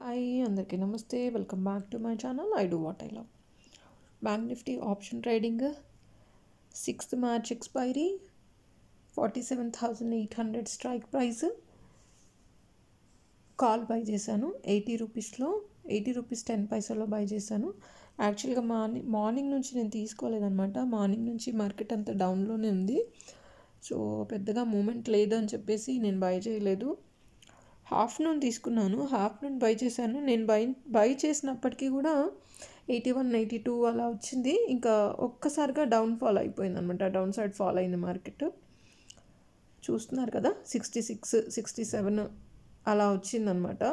Hi అందరికీ నమస్తే, welcome back to my channel. I do what I love. Bank Nifty option trading 6th March expiry 47,800 strike price. Call by చేశాను 80 రూపీస్లో, 80 rupees 10 పైసలో by చేశాను. యాక్చువల్గా morning నుంచి నేను తీసుకోలేదన్నమాట. Morning నుంచి మార్కెట్ అంతా డౌన్లోనే ఉంది. సో పెద్దగా మూమెంట్ లేదు అని చెప్పేసి నేను బై చేయలేదు. ఆఫ్టర్నూన్ తీసుకున్నాను, ఆఫ్టర్నూన్ బై చేశాను. నేను బై చేసినప్పటికీ కూడా 81, 82 అలా వచ్చింది. ఇంకా ఒక్కసారిగా డౌన్ ఫాల్ అయిపోయింది అనమాట. డౌన్ సైడ్ ఫాల్ అయింది మార్కెట్. చూస్తున్నారు కదా, 66, 67 అలా వచ్చిందనమాట.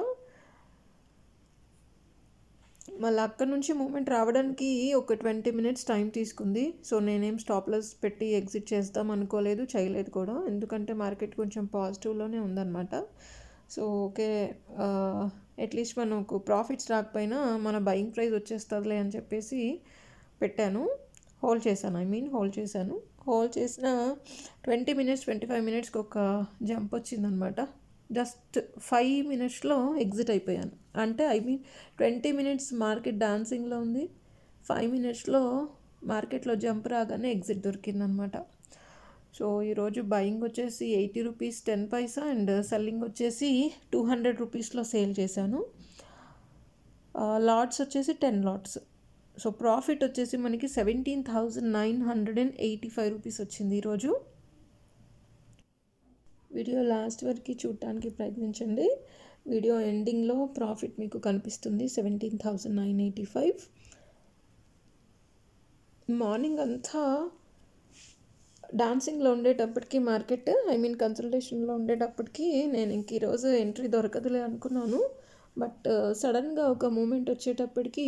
మళ్ళీ అక్కడ నుంచి మూమెంట్ రావడానికి ఒక 20 minutes టైం తీసుకుంది. సో నేనేం స్టాప్ లాస్ పెట్టి ఎగ్జిట్ చేద్దాం అనుకోలేదు, చేయలేదు కూడా. ఎందుకంటే మార్కెట్ కొంచెం పాజిటివ్లోనే ఉందన్నమాట. సో ఓకే, అట్లీస్ట్ మనకు ప్రాఫిట్స్ రాకపోయినా మన బయింగ్ ప్రైస్ వచ్చేస్తుందిలే అని చెప్పేసి పెట్టాను. హోల్డ్ చేశాను. హోల్డ్ చేసిన 20 minutes 25 minutesకి ఒక జంప్ వచ్చిందనమాట. జస్ట్ 5 minutesలో ఎగ్జిట్ అయిపోయాను. అంటే 20 minutes మార్కెట్ డాన్సింగ్లో ఉంది, 5 minutesలో మార్కెట్లో జంప్ రాగానే ఎగ్జిట్ దొరికిందనమాట. సో ఈరోజు బయింగ్ వచ్చేసి 80 రూపీస్ 10 పైసా అండ్ సెల్లింగ్ వచ్చేసి 200 రూపీస్లో సేల్ చేశాను. లాట్స్ వచ్చేసి 10 లాట్స్. సో ప్రాఫిట్ వచ్చేసి మనకి 17,985 రూపీస్ వచ్చింది ఈరోజు. వీడియో లాస్ట్ వరకు చూడటానికి ప్రయత్నించండి. వీడియో ఎండింగ్లో ప్రాఫిట్ మీకు కనిపిస్తుంది, 17,985. మార్నింగ్ అంతా డాన్సింగ్లో ఉండేటప్పటికి మార్కెట్, కన్సల్టేషన్లో ఉండేటప్పటికి నేను ఇంక ఈరోజు ఎంట్రీ దొరకదులే అనుకున్నాను. బట్ సడన్గా ఒక మూమెంట్ వచ్చేటప్పటికి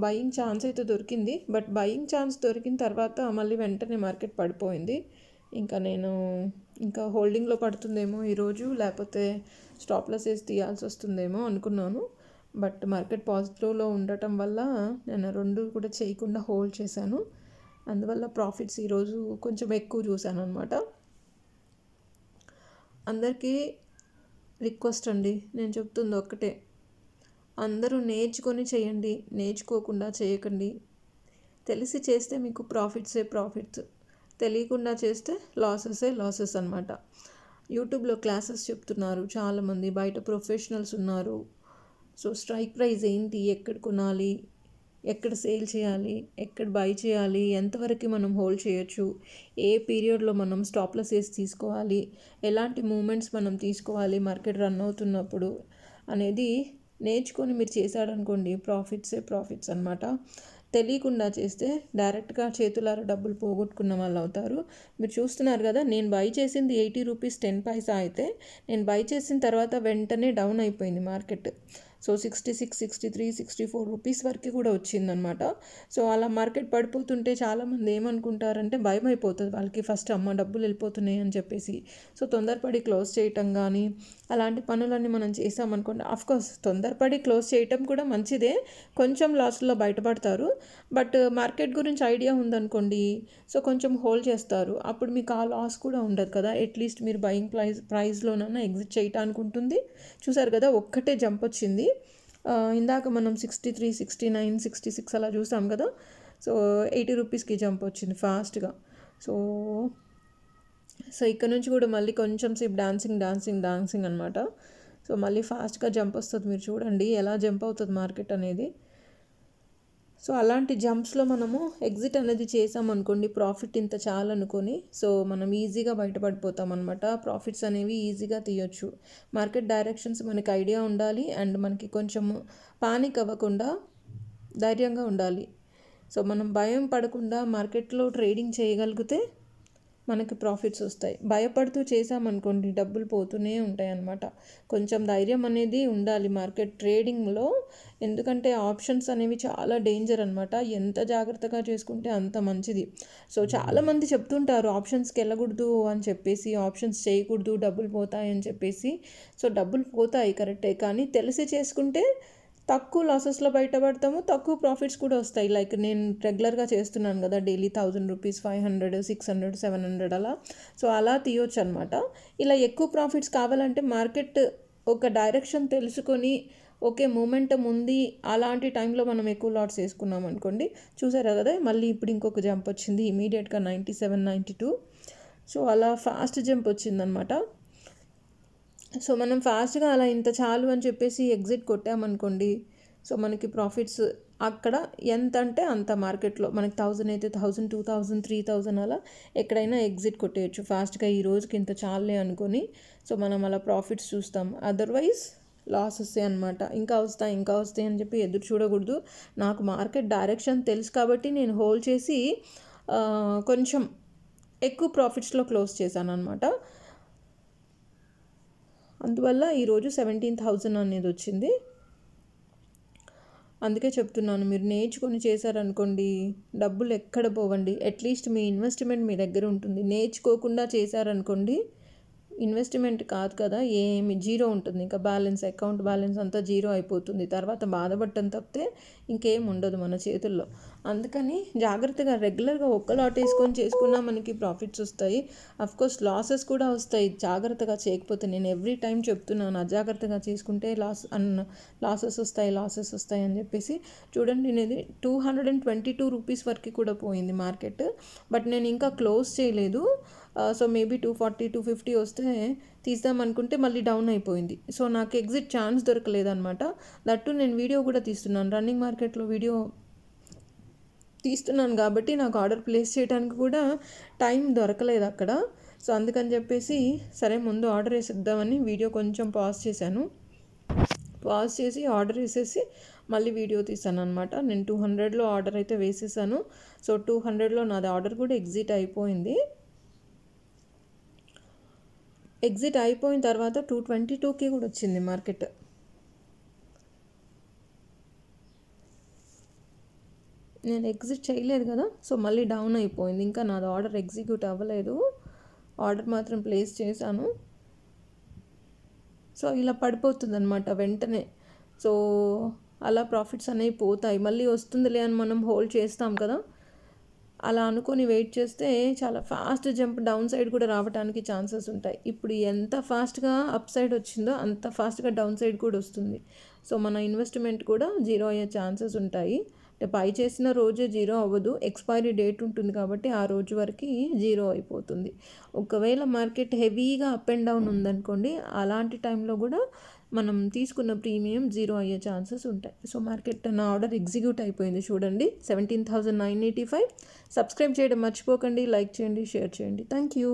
బయింగ్ ఛాన్స్ అయితే దొరికింది. బట్ బయింగ్ ఛాన్స్ దొరికిన తర్వాత మళ్ళీ వెంటనే మార్కెట్ పడిపోయింది. ఇంకా హోల్డింగ్లో పడుతుందేమో ఈరోజు, లేకపోతే స్టాప్ లాస్ వేసి తీయాల్సి వస్తుందేమో అనుకున్నాను. బట్ మార్కెట్ పాజిటివ్లో ఉండటం వల్ల నేను రెండు కూడా చేయకుండా హోల్డ్ చేశాను. అందువల్ల ప్రాఫిట్స్ ఈరోజు కొంచెం ఎక్కువ చూశాను అనమాట. అందరికీ రిక్వెస్ట్ అండి, నేను చెప్తుంది ఒక్కటే, అందరూ నేర్చుకొని చేయండి, నేర్చుకోకుండా చేయకండి. తెలిసి చేస్తే మీకు ప్రాఫిట్స్, తెలియకుండా చేస్తే లాసెస్ అనమాట. యూట్యూబ్లో క్లాసెస్ చెప్తున్నారు చాలామంది, బయట ప్రొఫెషనల్స్ ఉన్నారు. సో స్ట్రైక్ ప్రైస్ ఏంటి, ఎక్కడ కొనాలి, ఎక్కడ సేల్ చేయాలి, ఎక్కడ బై చేయాలి, ఎంతవరకు మనం హోల్డ్ చేయొచ్చు, ఏ పీరియడ్లో మనం స్టాప్ లాస్ వేసి తీసుకోవాలి, ఎలాంటి మూమెంట్స్ మనం తీసుకోవాలి మార్కెట్ రన్ అవుతున్నప్పుడు అనేది నేర్చుకొని మీరు చేశారనుకోండి, ప్రాఫిట్స్ అనమాట. తెలియకుండా చేస్తే డైరెక్ట్గా చేతులారా డబ్బులు పోగొట్టుకున్న వాళ్ళు అవుతారు. మీరు చూస్తున్నారు కదా, నేను బై చేసింది 80 రూపీస్ 10 పైసా అయితే, నేను బై చేసిన తర్వాత వెంటనే డౌన్ అయిపోయింది మార్కెట్. సో 66, 63, 64 రూపీస్ వరకు కూడా వచ్చిందనమాట. సో అలా మార్కెట్ పడిపోతుంటే చాలామంది ఏమనుకుంటారంటే, భయం అయిపోతుంది వాళ్ళకి, ఫస్ట్ అమ్మ డబ్బులు వెళ్ళిపోతున్నాయి అని చెప్పేసి. సో తొందరపడి క్లోజ్ చేయటం కానీ అలాంటి పనులన్నీ మనం చేసామనుకోండి, ఆఫ్కోర్స్ తొందరపడి క్లోజ్ చేయటం కూడా మంచిదే, కొంచెం లాస్లో బయటపడతారు. బట్ మార్కెట్ గురించి ఐడియా ఉందనుకోండి, సో కొంచెం హోల్డ్ చేస్తారు. అప్పుడు మీకు ఆ లాస్ కూడా ఉండదు కదా. అట్లీస్ట్ మీరు బయింగ్ ప్రైస్లోనైనా ఎగ్జిట్ చేయటానికి ఉంటుంది. చూసారు కదా, ఒక్కటే జంప్ వచ్చింది. ఇందాక మనం 63, 69, 66 అలా చూసాం కదా. సో 80 రూపీస్కి జంప్ వచ్చింది ఫాస్ట్గా. సో ఇక్కడ నుంచి కూడా మళ్ళీ కొంచెం సేపు డాన్సింగ్ అనమాట. సో మళ్ళీ ఫాస్ట్గా జంప్ వస్తుంది. మీరు చూడండి ఎలా జంప్ అవుతుంది మార్కెట్ అనేది. సో అలాంటి జంప్స్లో మనము ఎగ్జిట్ అనేది చేసామనుకోండి, ప్రాఫిట్ ఇంత చాలనుకొని, సో మనం ఈజీగా బయటపడిపోతాం అనమాట. ప్రాఫిట్స్ అనేవి ఈజీగా తీయొచ్చు. మార్కెట్ డైరెక్షన్స్ మనకి ఐడియా ఉండాలి అండ్ మనకి కొంచెం పానిక్ అవ్వకుండా ధైర్యంగా ఉండాలి. సో మనం భయం పడకుండా మార్కెట్లో ట్రేడింగ్ చేయగలిగితే మనకి ప్రాఫిట్స్ వస్తాయి. భయపడుతూ చేసామనుకోండి డబ్బులు పోతూనే ఉంటాయి అన్నమాట. కొంచెం ధైర్యం అనేది ఉండాలి మార్కెట్ ట్రేడింగ్లో. ఎందుకంటే ఆప్షన్స్ అనేవి చాలా డేంజర్ అనమాట. ఎంత జాగ్రత్తగా చేసుకుంటే అంత మంచిది. సో చాలామంది చెప్తుంటారు ఆప్షన్స్కి వెళ్ళకూడదు అని చెప్పేసి, ఆప్షన్స్ చేయకూడదు డబ్బులు పోతాయి అని చెప్పేసి. సో డబ్బులు పోతాయి కరెక్టే, కానీ తెలిసి చేసుకుంటే తక్కువ లాసెస్లో బయటపడతాము, తక్కువ ప్రాఫిట్స్ కూడా వస్తాయి. లైక్ నేను రెగ్యులర్గా చేస్తున్నాను కదా, డైలీ 1000 రూపీస్, 500, 600, 700 అలా. సో అలా తీయొచ్చు అనమాట. ఇలా ఎక్కువ ప్రాఫిట్స్ కావాలంటే మార్కెట్ ఒక డైరెక్షన్ తెలుసుకొని ఓకే మూమెంటం ఉంది అలాంటి టైంలో మనం ఎక్కువ లాట్స్ వేసుకున్నాం అనుకోండి, చూసారా కదా మళ్ళీ ఇప్పుడు ఇంకొక జంప్ వచ్చింది ఇమీడియట్గా 97, 92. సో అలా ఫాస్ట్ జంప్ వచ్చిందనమాట. సో మనం ఫాస్ట్గా అలా ఇంత చాలు అని చెప్పేసి ఎగ్జిట్ కొట్టామనుకోండి, సో మనకి ప్రాఫిట్స్ అక్కడ ఎంత అంటే అంత మార్కెట్లో మనకి 1000 అయితే 1000, 2000, 3000 అలా ఎక్కడైనా ఎగ్జిట్ కొట్టేయచ్చు ఫాస్ట్గా. ఈ రోజుకి ఇంత చాలే అనుకొని సో మనం అలా ప్రాఫిట్స్ చూస్తాం. అదర్వైజ్ లాస్ వస్తాయి అనమాట. ఇంకా వస్తాయి అని చెప్పి ఎదురు చూడకూడదు. నాకు మార్కెట్ డైరెక్షన్ తెలుసు కాబట్టి నేను హోల్డ్ చేసి కొంచెం ఎక్కువ ప్రాఫిట్స్లో క్లోజ్ చేశాను అనమాట. అందువల్ల ఈరోజు 17,000 అనేది వచ్చింది. అందుకే చెప్తున్నాను, మీరు నేర్చుకొని చేశారనుకోండి డబ్బులు ఎక్కడ పోవండి. అట్లీస్ట్ మీ ఇన్వెస్ట్మెంట్ మీ దగ్గర ఉంటుంది. నేర్చుకోకుండా చేశారనుకోండి ఇన్వెస్ట్మెంట్ కాదు కదా, ఏమి జీరో ఉంటుంది. ఇంకా అకౌంట్ బ్యాలెన్స్ అంతా జీరో అయిపోతుంది. తర్వాత బాధపడటం తప్పితే ఇంకేం ఉండదు మన చేతుల్లో. అందుకని జాగ్రత్తగా రెగ్యులర్గా ఒక్క లాట్ వేసుకొని చేసుకున్నా మనకి ప్రాఫిట్స్ వస్తాయి. అఫ్కోర్స్ లాసెస్ కూడా వస్తాయి జాగ్రత్తగా చేయకపోతే. నేను ఎవ్రీ టైం చెప్తున్నాను అజాగ్రత్తగా చేసుకుంటే లాసెస్ వస్తాయి అని చెప్పేసి. చూడండి నేను 222 రూపీస్ వరకు కూడా పోయింది మార్కెట్, బట్ నేను ఇంకా క్లోజ్ చేయలేదు. సో మేబీ 240, 250 వస్తే తీద్దామనుకుంటే మళ్ళీ డౌన్ అయిపోయింది. సో నాకు ఎగ్జిట్ ఛాన్స్ దొరకలేదన్నమాట. దట్టు నేను వీడియో కూడా తీస్తున్నాను, రన్నింగ్ మార్కెట్లో వీడియో తీస్తున్నాను కాబట్టి నాకు ఆర్డర్ ప్లేస్ చేయడానికి కూడా టైం దొరకలేదు అక్కడ. సో అందుకని చెప్పేసి సరే ముందు ఆర్డర్ వేసేద్దామని వీడియో కొంచెం పాజ్ చేసి ఆర్డర్ వేసేసి మళ్ళీ వీడియో తీసాను అనమాట. నేను 200లో ఆర్డర్ అయితే వేసేసాను. సో 200లో నాది ఆర్డర్ కూడా ఎగ్జిట్ అయిపోయింది. ఎగ్జిట్ అయిపోయిన తర్వాత 222కి కూడా వచ్చింది మార్కెట్. నేను ఎగ్జిట్ చేయలేదు కదా, సో మళ్ళీ డౌన్ అయిపోయింది. ఇంకా నాది ఆర్డర్ ఎగ్జిక్యూట్ అవ్వలేదు, ఆర్డర్ మాత్రం ప్లేస్ చేశాను. సో ఇలా పడిపోతుంది అనమాట వెంటనే. సో అలా ప్రాఫిట్స్ అనేవి పోతాయి. మళ్ళీ వస్తుందిలే అని మనం హోల్డ్ చేస్తాం కదా, అలా అనుకొని వెయిట్ చేస్తే చాలా ఫాస్ట్ జంప్ డౌన్ సైడ్ కూడా రావడానికి ఛాన్సెస్ ఉంటాయి. ఇప్పుడు ఎంత ఫాస్ట్గా అప్ సైడ్ వచ్చిందో అంత ఫాస్ట్గా డౌన్ సైడ్ కూడా వస్తుంది. సో మన ఇన్వెస్ట్మెంట్ కూడా జీరో అయ్యే ఛాన్సెస్ ఉంటాయి. అంటే బై చేసిన రోజే జీరో అవ్వదు, ఎక్స్పైరీ డేట్ ఉంటుంది కాబట్టి ఆ రోజు వరకు జీరో అయిపోతుంది. ఒకవేళ మార్కెట్ హెవీగా అప్ అండ్ డౌన్ ఉందనుకోండి, అలాంటి టైంలో కూడా మనం తీసుకున్న ప్రీమియం జీరో అయ్యే ఛాన్సెస్ ఉంటాయి. సో మార్కెట్ నా ఆర్డర్ ఎగ్జిక్యూట్ అయిపోయింది చూడండి, 17,985. సబ్స్క్రైబ్ చేయడం మర్చిపోకండి, లైక్ చేయండి, షేర్ చేయండి. Thank you.